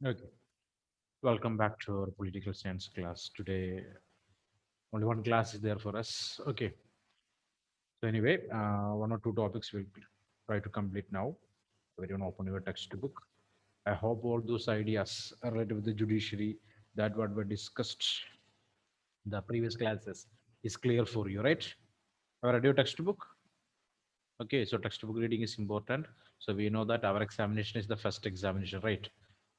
Okay, welcome back to our political science class. Today, only one class is there for us. Okay, so anyway, one or two topics we'll try to complete now. Everyone open your textbook. I hope all those ideas related with the judiciary that what were discussed in the previous classes is clear for you, right? Have you read your textbook? Okay, so textbook reading is important. So we know that our examination is the first examination, right?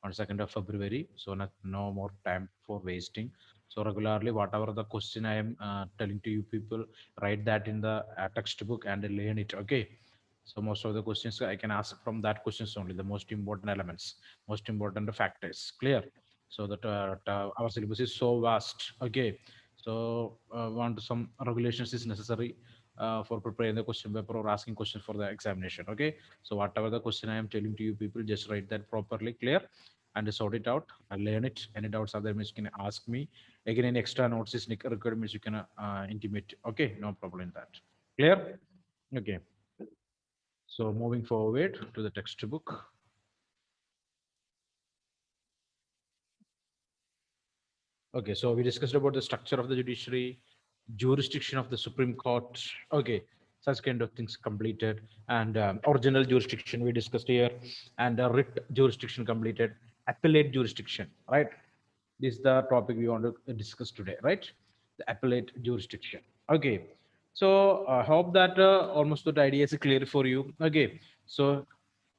On 2nd of February. So no more time for wasting. So regularly, whatever the question I am telling to you people, write that in the textbook and learn it. Okay. So most of the questions I can ask from that questions only, the most important elements, most important factors. Clear. So that our syllabus is so vast. Okay. So want some regulations is necessary for preparing the question paper or asking question for the examination. Okay, so whatever the question I am telling to you people, just write that properly, clear, and sort it out and learn it. Any doubts are there means you can ask me. Again, any extra notes is required means you can intimate. Okay, no problem in that. Clear. Okay, so moving forward to the textbook. Okay, so we discussed about the structure of the judiciary, jurisdiction of the Supreme Court. Okay, such kind of things completed, and original jurisdiction we discussed here, and writ jurisdiction completed, appellate jurisdiction. Right, this is the topic we want to discuss today. Right, the appellate jurisdiction. Okay, so I hope that almost the idea is clear for you. Okay, so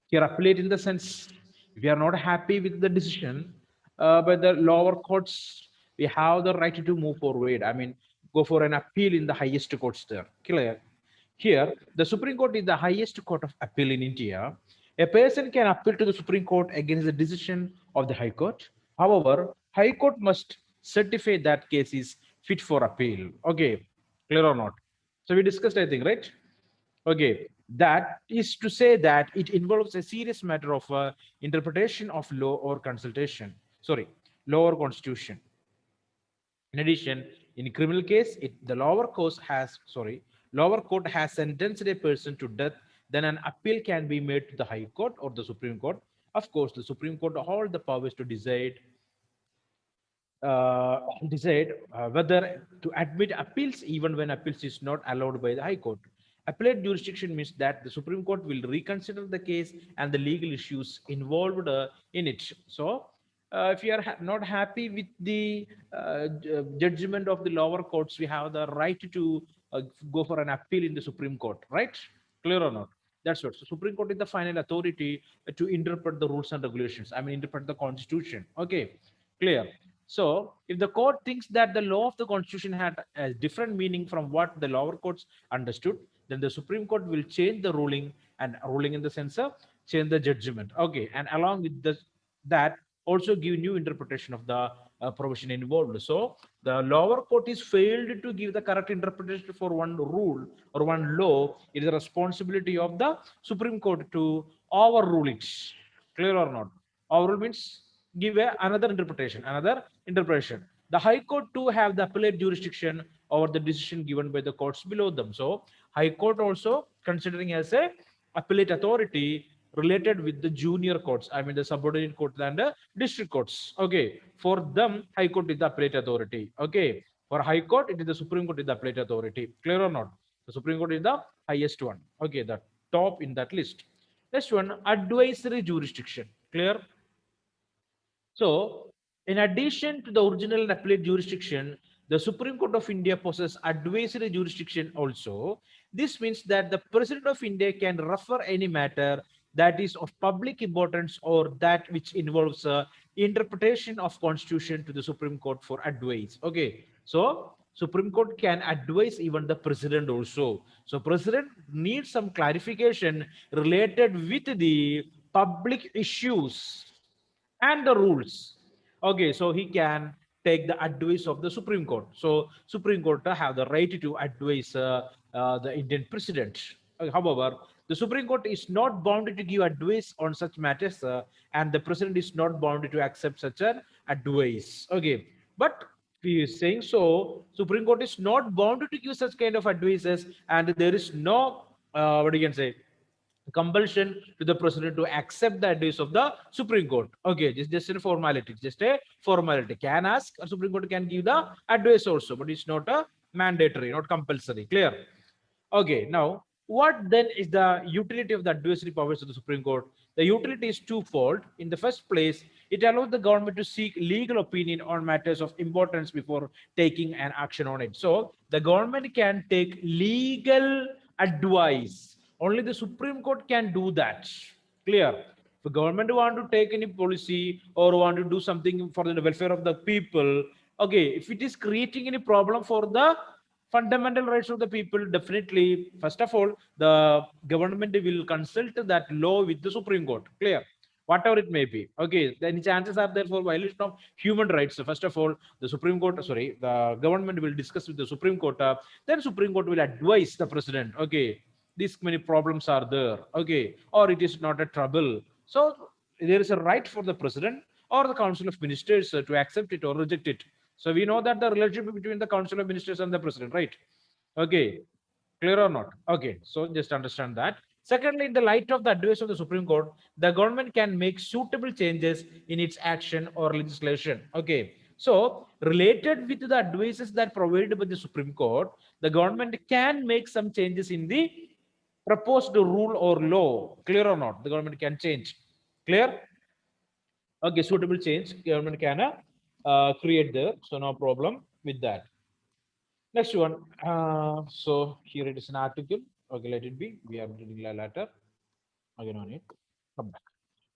here appellate in the sense if we are not happy with the decision by the lower courts, we have the right to move forward. I mean, go for an appeal in the highest courts there. Clear. Here, the Supreme Court is the highest court of appeal in India. A person can appeal to the Supreme Court against the decision of the High Court. However, High Court must certify that case is fit for appeal. Okay, clear or not? So we discussed, I think, right? Okay, that is to say that it involves a serious matter of interpretation of law or consultation. Sorry, law or constitution. In addition, in criminal case, the lower court has sentenced a person to death. Then an appeal can be made to the High Court or the Supreme Court. Of course, the Supreme Court hold the powers to decide whether to admit appeals even when appeals is not allowed by the High Court. Appellate jurisdiction means that the Supreme Court will reconsider the case and the legal issues involved in it. So, if you are not happy with the judgment of the lower courts, we have the right to go for an appeal in the Supreme Court, right? Clear or not? That's what. So, Supreme Court is the final authority to interpret the rules and regulations. I mean, interpret the Constitution. Okay, clear. So, if the court thinks that the law of the constitution had a different meaning from what the lower courts understood, then the Supreme Court will change the ruling, and ruling in the sense of change the judgment. Okay, and along with that, also give new interpretation of the provision involved. So, the lower court is failed to give the correct interpretation for one rule or one law. It is the responsibility of the Supreme Court to overrule it. Clear or not? Overrule means give another interpretation. The High Court too have the appellate jurisdiction over the decision given by the courts below them. So High Court also considering as a appellate authority related with the junior courts. I mean the subordinate courts and the district courts. Okay, for them High Court is the appellate authority. Okay, for High Court it is the Supreme Court is the appellate authority. Clear or not? The Supreme Court is the highest one. Okay, the top in that list. Next one, advisory jurisdiction. Clear? So, in addition to the original and appellate jurisdiction, the Supreme Court of India possesses advisory jurisdiction also. This means that the President of India can refer any matter that is of public importance or that which involves interpretation of constitution to the Supreme Court for advice. Okay, so Supreme Court can advise even the president also. So president needs some clarification related with the public issues and the rules. Okay, so he can take the advice of the Supreme Court. So Supreme Court have the right to advise the Indian president. However, the Supreme Court is not bound to give advice on such matters, and the president is not bound to accept such an advice. Okay, but he is saying so. Supreme Court is not bound to give such kind of advices, and there is no what you can say compulsion to the president to accept the advice of the Supreme Court. Okay, just a formality, just a formality. Can ask, or Supreme Court can give the advice also, but it's not a mandatory, not compulsory. Clear? Okay, now what then is the utility of the advisory powers of the Supreme Court? The utility is twofold. In the first place, it allows the government to seek legal opinion on matters of importance before taking an action on it. So the government can take legal advice. Only the Supreme Court can do that. Clear? If the government want to take any policy or want to do something for the welfare of the people, okay, if it is creating any problem for the fundamental rights of the people, definitely, first of all, the government will consult that law with the Supreme Court. Clear? Whatever it may be. Okay, then chances are there for violation of human rights. So first of all, the Supreme Court, sorry, the government will discuss with the Supreme Court. Then Supreme Court will advise the president. Okay, these many problems are there. Okay, or it is not a trouble. So there is a right for the president or the Council of Ministers to accept it or reject it. So we know that the relationship between the Council of Ministers and the President, right? Okay, clear or not? Okay, so just understand that. Secondly, in the light of the advice of the Supreme Court, the government can make suitable changes in its action or legislation. Okay, so related with the advices that provided by the Supreme Court, the government can make some changes in the proposed rule or law. Clear or not? The government can change. Clear? Okay, suitable change government can create there, so no problem with that. Next one, so here it is an article. Okay, let it be, we are reading the letter again on it. Come back.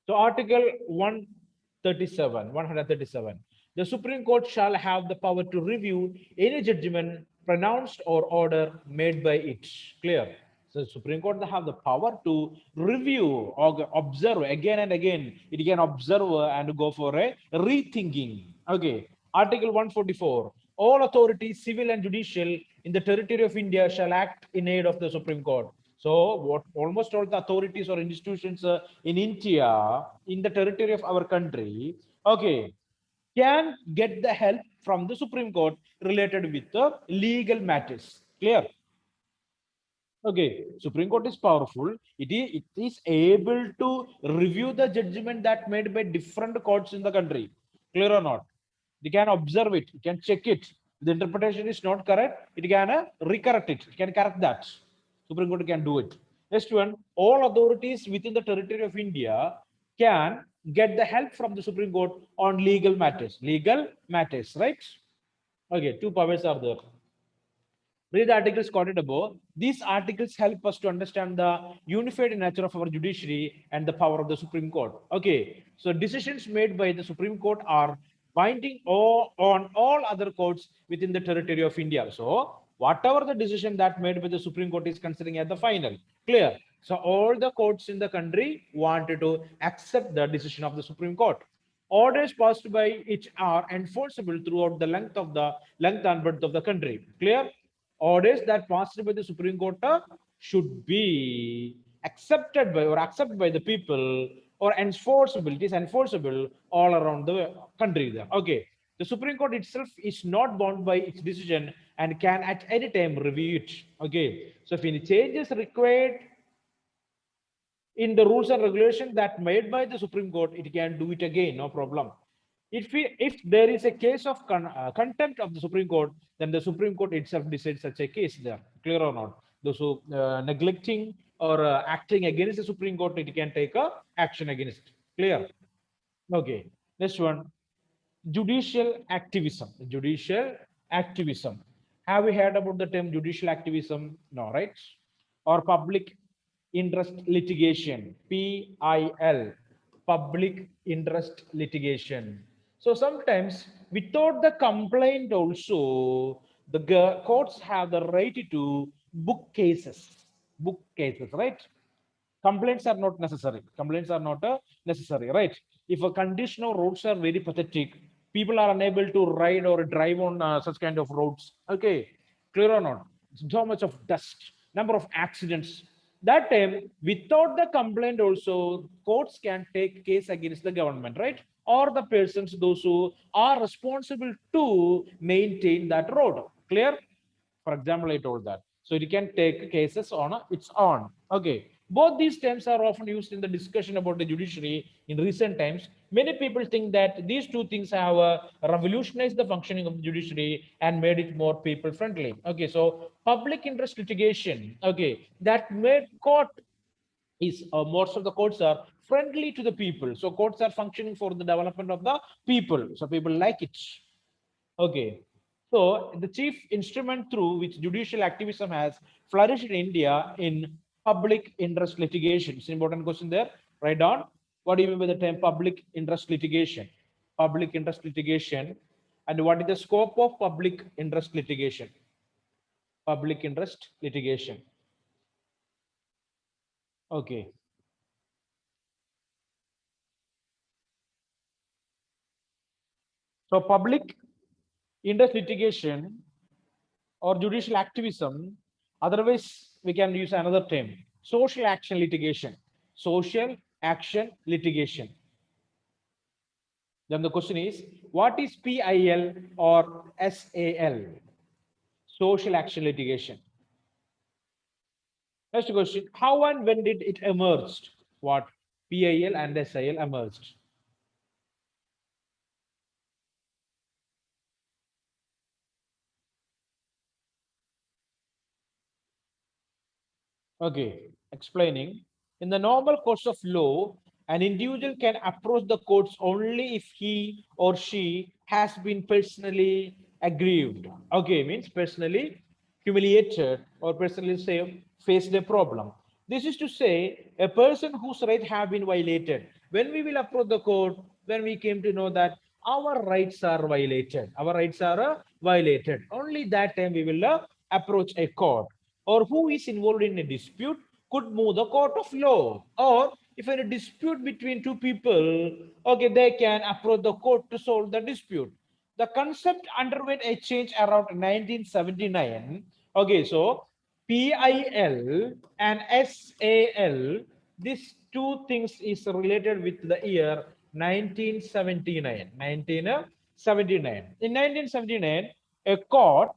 So article 137, the Supreme Court shall have the power to review any judgment pronounced or order made by it. Clear? So Supreme Court they have the power to review or observe again and again. It can observe and go for a rethinking. Okay. Article 144. All authorities, civil and judicial, in the territory of India shall act in aid of the Supreme Court. So what almost all the authorities or institutions in India, in the territory of our country, okay, can get the help from the Supreme Court related with the legal matters. Clear? Okay, Supreme Court is powerful. It is able to review the judgment that made by different courts in the country. Clear or not? They can observe it, it can check it. The interpretation is not correct, it can recorrect it, it can correct that. Supreme Court can do it. Next one, all authorities within the territory of India can get the help from the Supreme Court on legal matters. Legal matters, right? Okay, two powers are there. Read the articles quoted above. These articles help us to understand the unified nature of our judiciary and the power of the Supreme Court. Okay, so decisions made by the Supreme Court are binding on all other courts within the territory of India. So whatever the decision that made by the Supreme Court is considering as the final. Clear? So all the courts in the country wanted to accept the decision of the Supreme Court. Orders passed by it are enforceable throughout the length and breadth of the country. Clear? Orders that passed by the Supreme Court should be accepted by or accepted by the people or enforceable. It is enforceable all around the country there. Okay. The Supreme Court itself is not bound by its decision and can at any time review it. Okay. So if any changes required in the rules and regulations that made by the Supreme Court, it can do it again, no problem. If there is a case of contempt of the Supreme Court, then the Supreme Court itself decides such a case there. Clear or not? Those who neglecting or acting against the Supreme Court, it can take a action against it. Clear? Okay. Next one, judicial activism. Judicial activism. Have we heard about the term judicial activism? No, right? Or public interest litigation, PIL, public interest litigation. So sometimes without the complaint also, the courts have the right to book cases, right? Complaints are not necessary. Complaints are not necessary, right? If a condition of roads are very pathetic, people are unable to ride or drive on such kind of roads. Okay, clear or not? So much of dust, number of accidents. That time, without the complaint, also courts can take case against the government, right? Or the persons, those who are responsible to maintain that road. Clear? For example, I told that. So it can take cases on its own. Okay. Both these terms are often used in the discussion about the judiciary in recent times. Many people think that these two things have revolutionized the functioning of the judiciary and made it more people friendly. Okay, so public interest litigation, okay, that made court is most of the courts are friendly to the people. So courts are functioning for the development of the people. So people like it. Okay. So the chief instrument through which judicial activism has flourished in India in public interest litigation. It's an important question there. Write down. What do you mean by the term public interest litigation? Public interest litigation. And what is the scope of public interest litigation? Public interest litigation. Okay. So public interest litigation or judicial activism, otherwise we can use another term, social action litigation. Social action litigation. Then the question is, what is PIL or SAL? Social action litigation. Next question, how and when did it emerge? What PIL and SAL emerged? Okay, explaining. In the normal course of law, an individual can approach the courts only if he or she has been personally aggrieved. Okay, means personally humiliated or personally say faced a problem. This is to say a person whose rights have been violated. When we will approach the court, when we came to know that our rights are violated, our rights are violated. Only that time we will approach a court, or who is involved in a dispute could move the court of law, or if in a dispute between two people, okay, they can approach the court to solve the dispute. The concept underwent a change around 1979. Okay, so PIL and SAL, these two things is related with the year 1979. 1979. In 1979, a court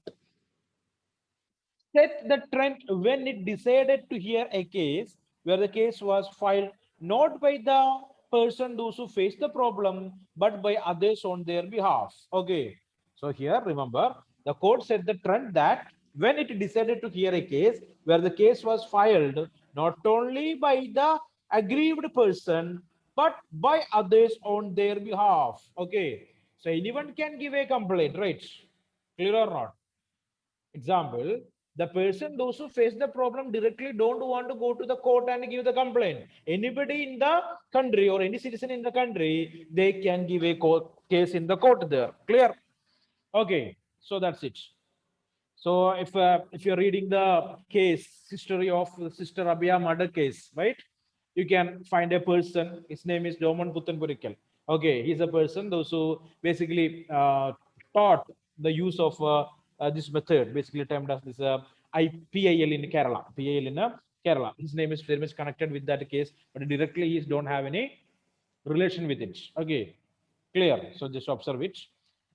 set the trend when it decided to hear a case where the case was filed not by the person those who face the problem but by others on their behalf. Okay, so here remember the court set the trend that when it decided to hear a case where the case was filed not only by the aggrieved person but by others on their behalf. Okay, so anyone can give a complaint, right? Clear or not? Example, the person, those who face the problem directly don't want to go to the court and give the complaint. Anybody in the country or any citizen in the country, they can give a court case in the court there. Clear? Okay, so that's it. So if you're reading the case history of Sister Abia murder case, right? You can find a person. His name is Doman Puttanpurikal. Okay, he's a person those who basically taught the use of this method, basically termed as this IPIL in Kerala. PIL in Kerala. His name is very much connected with that case, but directly he don't have any relation with it. Okay, clear. So just observe it.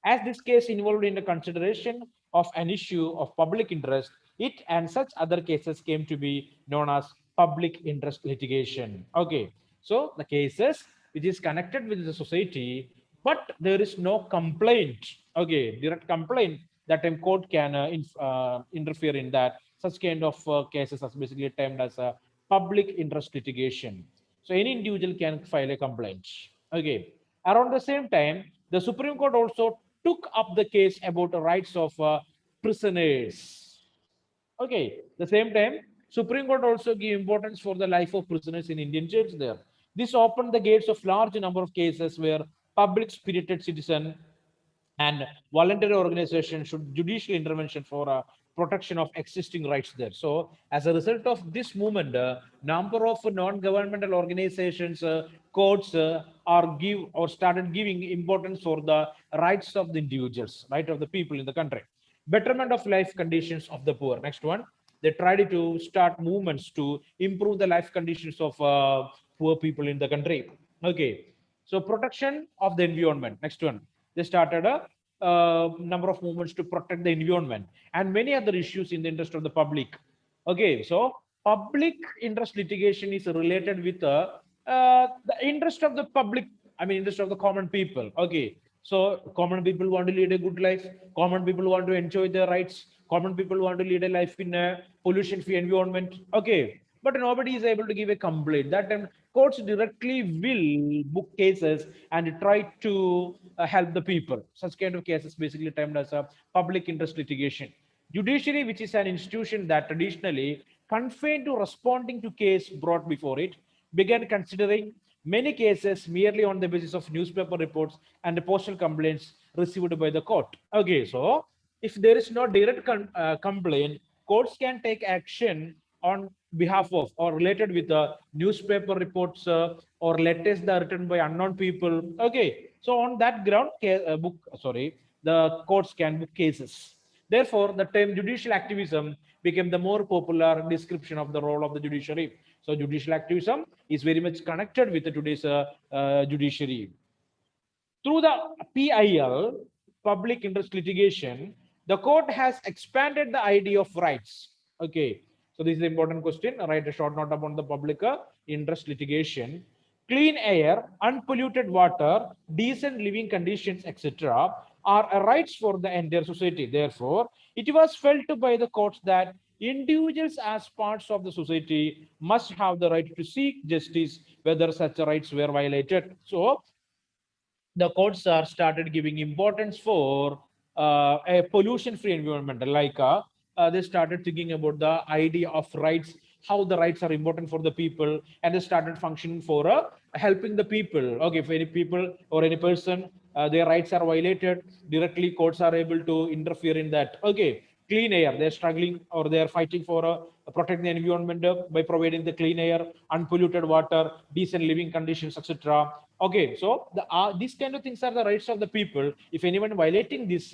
As this case involved in the consideration of an issue of public interest, it and such other cases came to be known as public interest litigation. Okay, so the cases which is connected with the society, but there is no complaint. Okay, direct complaint that a court can interfere in that. Such kind of cases are basically termed as a public interest litigation. So any individual can file a complaint. Okay. Around the same time, the Supreme Court also took up the case about the rights of prisoners. Okay. The same time, Supreme Court also give importance for the life of prisoners in Indian jails there. This opened the gates of large number of cases where public spirited citizen and voluntary organization should judicial intervention for protection of existing rights there. So as a result of this movement, number of non-governmental organizations, courts are give or started giving importance for the rights of the individuals, right, of the people in the country. Betterment of life conditions of the poor. Next one, they tried to start movements to improve the life conditions of poor people in the country. Okay, so protection of the environment. Next one, they started a number of movements to protect the environment and many other issues in the interest of the public. Okay, so public interest litigation is related with the interest of the public, I mean, interest of the common people. Okay. So common people want to lead a good life. Common people want to enjoy their rights. Common people want to lead a life in a pollution-free environment. Okay. But nobody is able to give a complaint. That time, courts directly will book cases and try to help the people. Such kind of cases basically termed as a public interest litigation. Judiciary, which is an institution that traditionally confined to responding to case brought before it, began considering many cases merely on the basis of newspaper reports and postal complaints received by the court. Okay, so if there is no direct complaint, courts can take action on behalf of or related with the newspaper reports or letters that are written by unknown people. Okay, so on that ground, the courts can book cases. Therefore, the term judicial activism became the more popular description of the role of the judiciary. So, judicial activism is very much connected with today's judiciary. Through the PIL, public interest litigation, the court has expanded the idea of rights. Okay, so this is an important question. Write a short note about the public interest litigation. Clean air, unpolluted water, decent living conditions, etc., are rights for the entire society. Therefore, it was felt by the courts that individuals as parts of the society must have the right to seek justice whether such rights were violated. So the courts are started giving importance for a pollution-free environment. Like they started thinking about the idea of rights, how the rights are important for the people, and they started functioning for helping the people. Okay, if any people or any person their rights are violated, directly courts are able to interfere in that. Okay, clean air, they're struggling or they're fighting for protect the environment by providing the clean air, unpolluted water, decent living conditions, etc. Okay, so these kind of things are the rights of the people. If anyone violating this,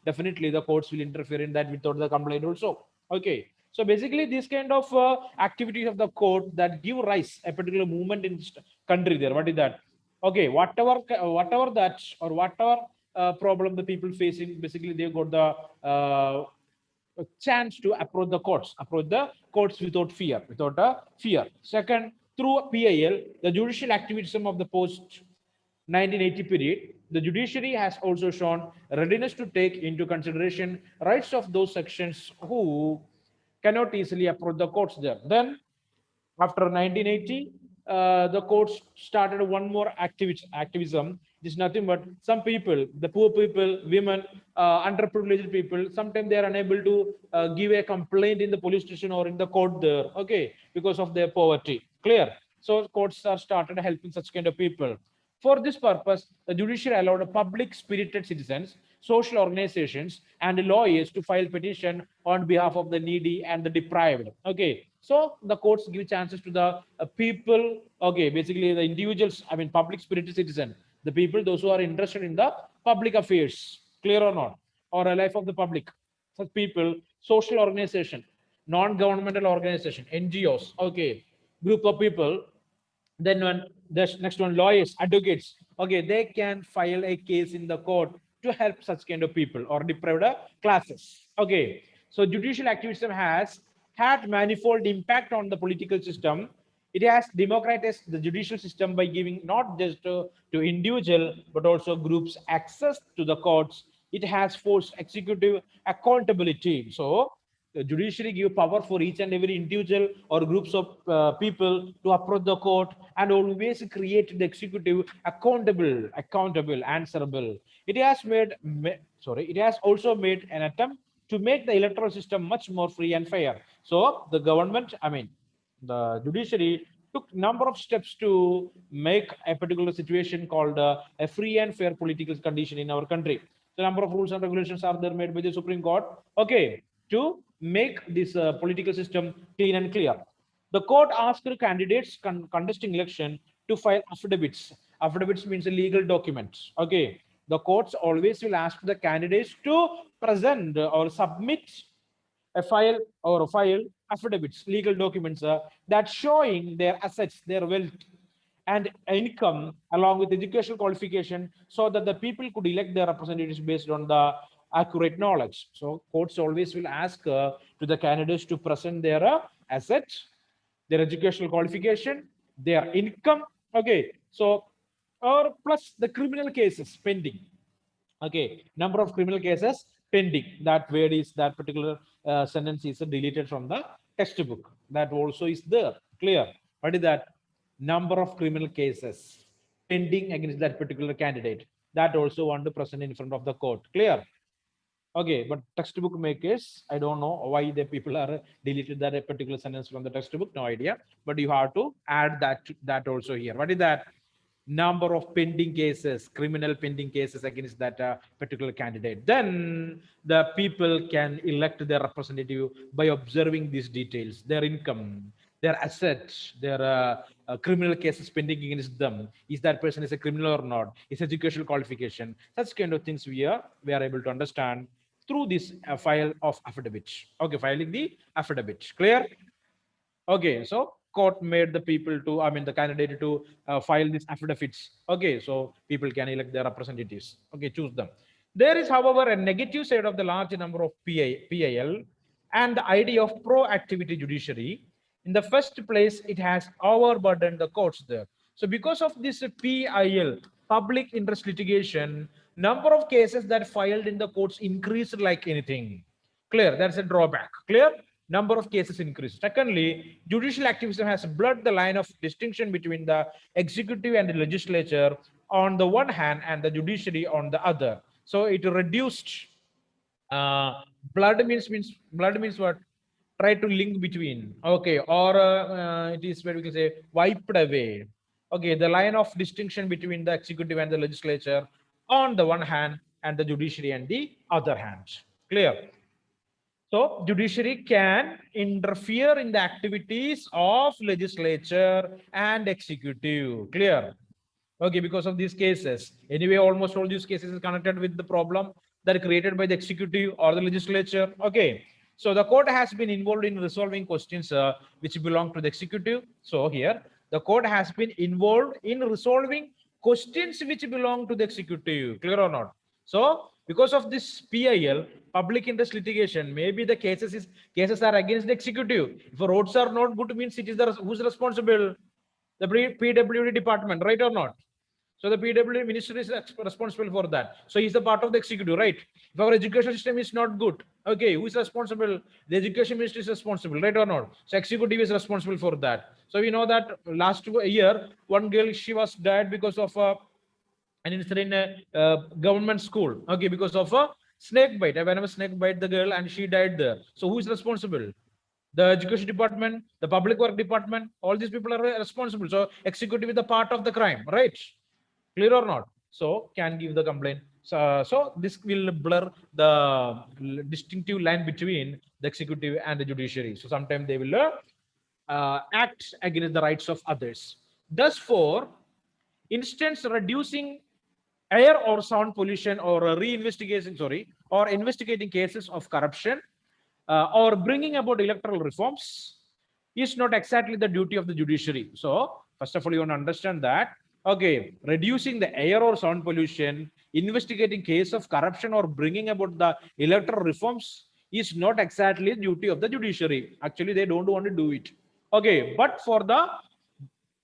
definitely the courts will interfere in that without the complaint also. Okay, so basically these kind of activities of the court that give rise a particular movement in this country there. What is that? Okay, whatever that or whatever problem the people facing, basically they got the a chance to approach the courts without fear, without a fear. Second, through PIL, the judicial activism of the post 1980 period, the judiciary has also shown readiness to take into consideration rights of those sections who cannot easily approach the courts there. Then after 1980, the courts started one more activism. It is nothing but some people, the poor people, women, underprivileged people, sometimes they are unable to give a complaint in the police station or in the court there, okay, because of their poverty. Clear? So courts are started helping such kind of people. For this purpose, the judiciary allowed public spirited citizens, social organizations, and lawyers to file petition on behalf of the needy and the deprived. Okay, so the courts give chances to the people. Okay, basically the individuals. I mean, public spirited citizen, the people, those who are interested in the public affairs. Clear or not? Or a life of the public. Such people, social organization, non-governmental organization, NGOs. Okay, group of people, then one, the next one, lawyers, advocates. Okay, they can file a case in the court to help such kind of people or deprived classes. Okay, so judicial activism has had manifold impact on the political system. It has democratized the judicial system by giving not just to individual but also groups access to the courts. It has forced executive accountability. So the judiciary give power for each and every individual or groups of people to approach the court and always create the executive accountable, answerable. It has it has also made an attempt to make the electoral system much more free and fair. So the government, I mean, the judiciary took number of steps to make a particular situation called a free and fair political condition in our country. The number of rules and regulations are there made by the Supreme Court. Okay, to make this political system clean and clear. The court asked candidates contesting election to file affidavits. Affidavits means a legal documents. Okay, the courts always will ask the candidates to present or submit a file affidavits, legal documents that showing their assets, their wealth, and income along with educational qualification so that the people could elect their representatives based on the accurate knowledge. So courts always will ask to the candidates to present their assets their educational qualification, their income. Okay, so or plus the criminal cases pending. Okay, number of criminal cases pending. That word is that particular sentence is deleted from the textbook. That also is there. Clear? What is that? Number of criminal cases pending against that particular candidate. That also want to present in front of the court. Clear? Okay, but textbook makers, I don't know why the people are deleted that particular sentence from the textbook. No idea. But you have to add that also here. What is that? Number of pending cases, criminal pending cases against that particular candidate. Then the people can elect their representative by observing these details: their income, their assets, their criminal cases pending against them. Is that person is a criminal or not? His educational qualification. Such kind of things we are able to understand through this file of affidavit. Okay, filing the affidavit. Clear? Okay, so court made the people to, I mean, the candidate to file these affidavits. Okay, so people can elect their representatives. Okay, choose them. There is, however, a negative side of the large number of PIL and the idea of proactivity judiciary. In the first place, it has overburdened the courts there. So because of this PIL, public interest litigation, number of cases that filed in the courts increased like anything. Clear? That's a drawback. Clear? Number of cases increased. Secondly, judicial activism has blurred the line of distinction between the executive and the legislature on the one hand and the judiciary on the other. So it reduced. Blood means what? Try to link between. Okay, or it is where we can say wiped away. Okay, the line of distinction between the executive and the legislature on the one hand and the judiciary on the other hand. Clear? So judiciary can interfere in the activities of legislature and executive. Clear? Okay, because of these cases. Anyway, almost all these cases is connected with the problem that are created by the executive or the legislature. Okay. So the court has been involved in resolving questions which belong to the executive. So here, the court has been involved in resolving questions which belong to the executive. Clear or not? So because of this PIL, public interest litigation, maybe the cases are against the executive. If roads are not good, means it is the who's responsible? The PWD department, right or not? So the PWD minister is responsible for that. So he's the part of the executive, right? If our education system is not good, okay, who is responsible? The education minister is responsible, right or not? So executive is responsible for that. So we know that last year, one girl, she was died because of an incident in a government school. Okay, because of a snake bite. Whenever snake bite the girl and she died there. So who is responsible? The education department, the public work department, all these people are responsible. So executive is the part of the crime, right? Clear or not? So can give the complaint. So this will blur the distinctive line between the executive and the judiciary. So sometimes they will act against the rights of others. Thus, for instance, reducing air or sound pollution or or investigating cases of corruption or bringing about electoral reforms is not exactly the duty of the judiciary. So first of all, you want to understand that, okay, reducing the air or sound pollution, investigating case of corruption or bringing about the electoral reforms is not exactly the duty of the judiciary. Actually, they don't want to do it. Okay, but for the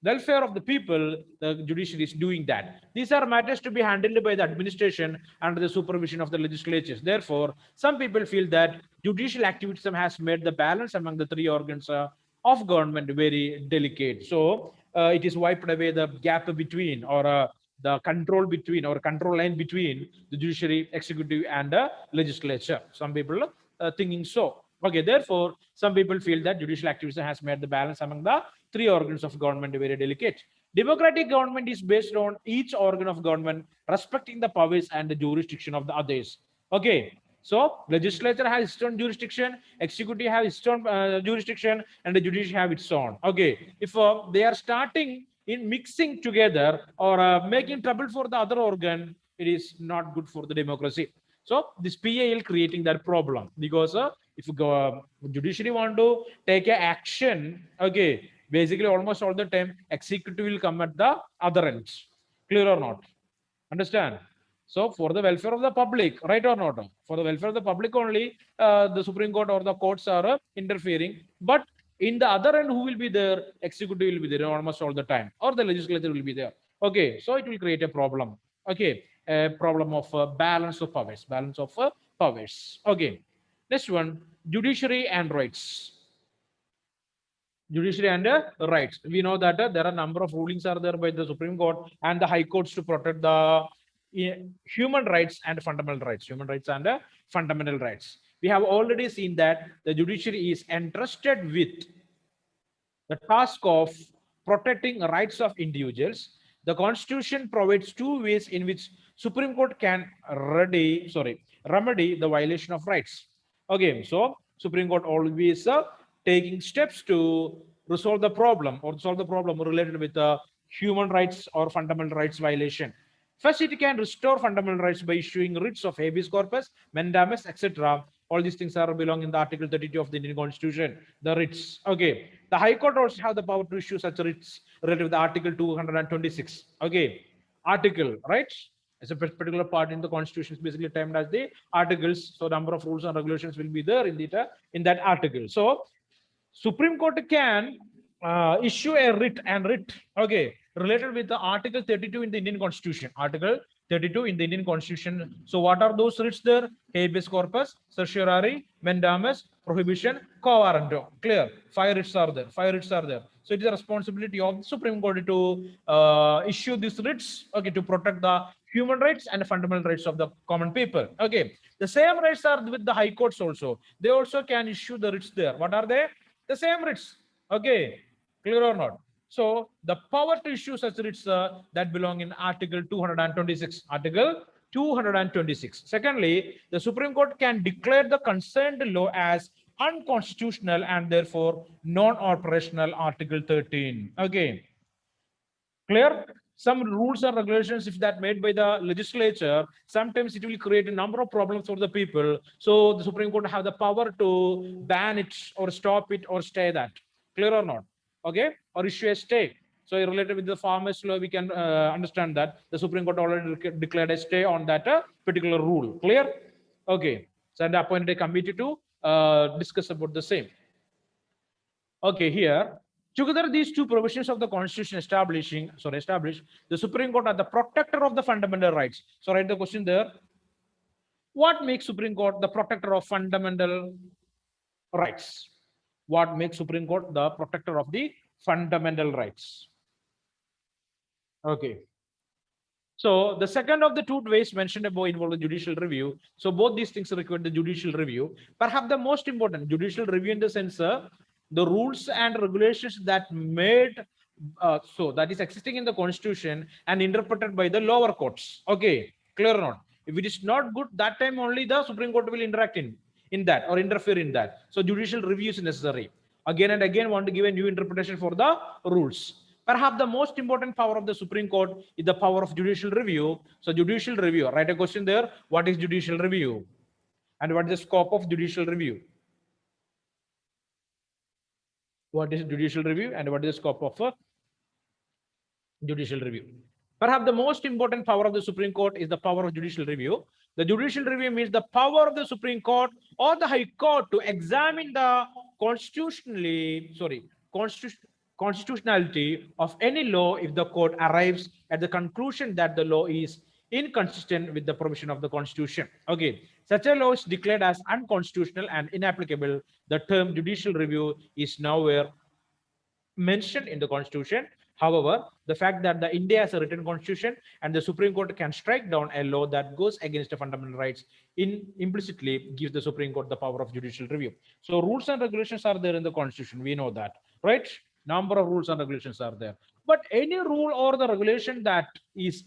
welfare of the people, the judiciary is doing that. These are matters to be handled by the administration under the supervision of the legislatures. Therefore, some people feel that judicial activism has made the balance among the three organs of government very delicate. So it is wiped away the gap between or the control between or control line between the judiciary, executive, and the legislature. Some people thinking so. Okay, therefore, some people feel that judicial activism has made the balance among the three organs of government very delicate. Democratic government is based on each organ of government respecting the powers and the jurisdiction of the others. Okay, so legislature has its own jurisdiction, executive has its own jurisdiction, and the judiciary have its own. Okay, if they are starting in mixing together or making trouble for the other organ, it is not good for the democracy. So this PIL creating that problem because if judiciary want to take a action, okay, basically almost all the time executive will come at the other end. Clear or not? Understand? So for the welfare of the public, right or not? For the welfare of the public only, the Supreme Court or the courts are interfering. But In the other end, who will be there? Executive will be there almost all the time, or the legislature will be there. Okay, so it will create a problem. Okay, a problem of balance of powers, balance of powers. Okay, next one, judiciary and rights. Judiciary and rights. We know that there are a number of rulings are there by the Supreme Court and the High Courts to protect the human rights and fundamental rights, human rights and fundamental rights. We have already seen that the judiciary is entrusted with the task of protecting rights of individuals. The Constitution provides two ways in which Supreme Court can remedy the violation of rights. Okay, so Supreme Court always taking steps to resolve the problem or solve the problem related with human rights or fundamental rights violation. First, it can restore fundamental rights by issuing writs of habeas corpus, mandamus, etc. All these things are belong in the Article 32 of the Indian Constitution. The writs. Okay. The High Court also have the power to issue such writs related with the Article 226. Okay. Article, right? It's a particular part in the Constitution is basically termed as the articles. So number of rules and regulations will be there in that article. So Supreme Court can issue a writ, okay, related with the Article 32 in the Indian Constitution. Article 32 in the Indian Constitution. So what are those writs there? Habeas corpus, certiorari, mandamus, prohibition, quo warranto. Clear? 5 writs are there. 5 writs are there. So it is a responsibility of the Supreme Court to issue these writs, okay, to protect the human rights and fundamental rights of the common people. Okay. The same rights are with the high courts also. They also can issue the writs there. What are they? The same writs. Okay, clear or not? So the power to issue such writs that belong in Article 226. Article 226. Secondly, the Supreme Court can declare the concerned law as unconstitutional and therefore non-operational. Article 13. Okay, clear? Some rules and regulations, if that made by the legislature, sometimes it will create a number of problems for the people. So the Supreme Court have the power to ban it or stop it or stay that. Clear or not? Okay, or issue a stay. So related with the farmers law, we can understand that the Supreme Court already declared a stay on that particular rule. Clear? Okay, so and appointed a committee to discuss about the same. Okay, here together these two provisions of the Constitution establish the Supreme Court as the protector of the fundamental rights. So write the question there. What makes Supreme Court the protector of fundamental rights? What makes Supreme Court the protector of the fundamental rights? Okay. So the second of the two ways mentioned above involve the judicial review. So both these things require the judicial review. Perhaps the most important judicial review in the sense the rules and regulations that made so that is existing in the Constitution and interpreted by the lower courts. Okay, clear or not? If it is not good, that time only the Supreme Court will interact in that or interfere in that. So judicial review is necessary. Again and again, want to give a new interpretation for the rules. Perhaps the most important power of the Supreme Court is the power of judicial review. So judicial review, write a question there. What is judicial review? And what is the scope of judicial review? What is judicial review and what is the scope of judicial review? Perhaps the most important power of the Supreme Court is the power of judicial review. The judicial review means the power of the Supreme Court or the High Court to examine the constitutionality of any law if the court arrives at the conclusion that the law is inconsistent with the provision of the Constitution. Okay, such a law is declared as unconstitutional and inapplicable. The term judicial review is nowhere mentioned in the Constitution. However, the fact that the India has a written constitution and the Supreme Court can strike down a law that goes against the fundamental rights implicitly gives the Supreme Court the power of judicial review. So rules and regulations are there in the Constitution. We know that, right? Number of rules and regulations are there. But any rule or the regulation that is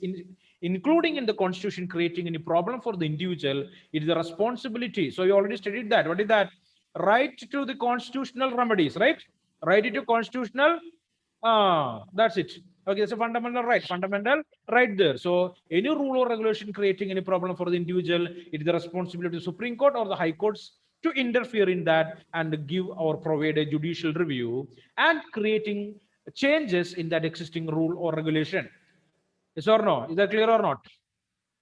including in the Constitution creating any problem for the individual, it is a responsibility. So you already studied that. What is that? Right to the constitutional remedies, right? Right to constitutional that's it. Okay, it's a fundamental right there. So any rule or regulation creating any problem for the individual, it is the responsibility of the Supreme Court or the High Courts to interfere in that and give or provide a judicial review and creating changes in that existing rule or regulation. Yes or no? Is that clear or not?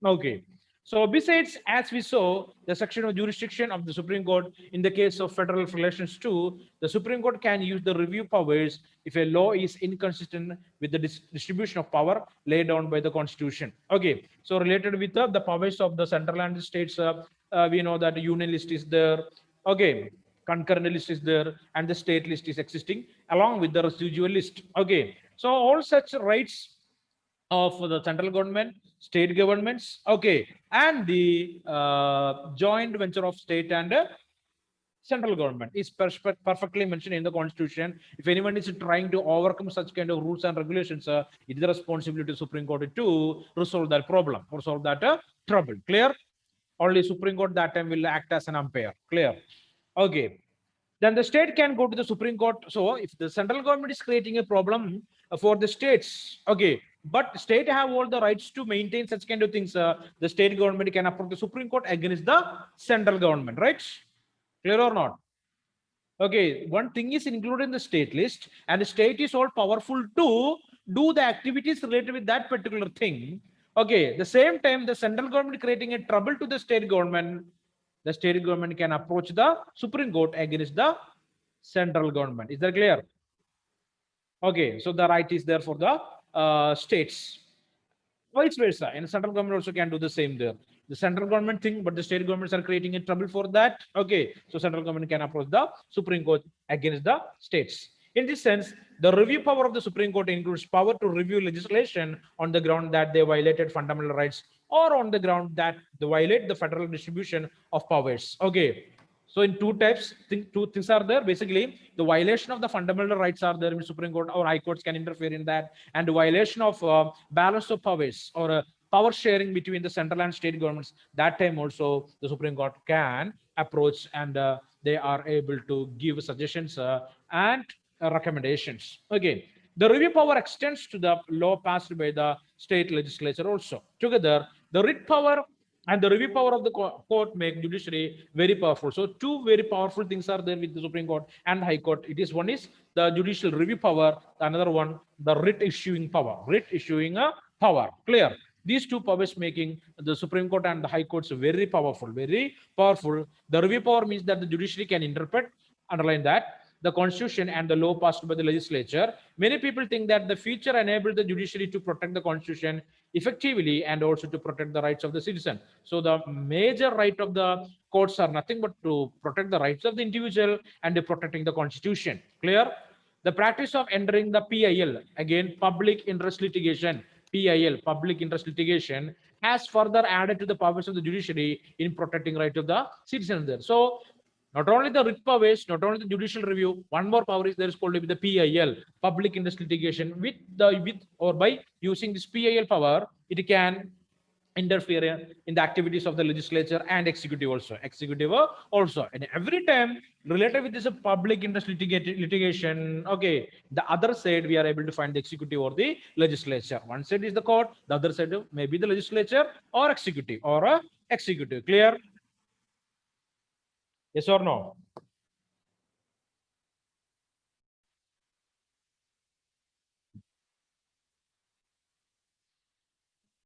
Okay. So besides, as we saw, the section of jurisdiction of the Supreme Court in the case of federal relations too, the Supreme Court can use the review powers if a law is inconsistent with the distribution of power laid down by the Constitution. Okay, so related with the powers of the central and the states, we know that the union list is there. Okay, concurrent list is there, and the state list is existing along with the residual list. Okay, so all such rights of the central government, state governments, okay, and the joint venture of state and central government is perfectly mentioned in the constitution. If anyone is trying to overcome such kind of rules and regulations, it is the responsibility of Supreme Court to resolve that problem or solve that trouble. Clear? Only Supreme Court that time will act as an umpire. Clear? Okay. Then the state can go to the Supreme Court. So if the central government is creating a problem for the states, okay, but state have all the rights to maintain such kind of things, the state government can approach the Supreme Court against the central government, right? Clear or not? Okay, one thing is included in the state list, and the state is all powerful to do the activities related with that particular thing. Okay, the same time, the central government creating a trouble to the state government, the state government can approach the Supreme Court against the central government. Is that clear? Okay, so the right is there for the states. Vice versa, and the central government also can do the same there. The central government thing, but the state governments are creating a trouble for that. Okay, so central government can approach the Supreme Court against the states. In this sense, the review power of the Supreme Court includes power to review legislation on the ground that they violated fundamental rights or on the ground that they violate the federal distribution of powers. Okay, so in two types, two things are there. Basically, the violation of the fundamental rights are there in Supreme Court or high courts can interfere in that, and the violation of balance of powers or power sharing between the central and state governments. That time also the Supreme Court can approach, and they are able to give suggestions and recommendations. Okay, the review power extends to the law passed by the state legislature also. Together, the writ power and the review power of the court make judiciary very powerful. So two very powerful things are there with the Supreme Court and High Court. It is, one is the judicial review power, another one the writ issuing power. Writ issuing a power. Clear? These two powers making the Supreme Court and the High Courts very powerful, very powerful. The review power means that the judiciary can interpret, underline that, the constitution and the law passed by the legislature. Many people think that the feature enabled the judiciary to protect the constitution effectively and also to protect the rights of the citizen. So the major right of the courts are nothing but to protect the rights of the individual and protecting the constitution. Clear? The practice of entering the PIL, again, public interest litigation, PIL, public interest litigation, has further added to the powers of the judiciary in protecting right of the citizens there. So not only the writ powers, not only the judicial review, one more power is there is called to be the PIL, public interest litigation. With or by using this PIL power, it can interfere in the activities of the legislature and executive also. And every time related with this public interest litigation, okay, the other side we are able to find the executive or the legislature. One side is the court, the other side may be the legislature or executive. Clear? Yes or no?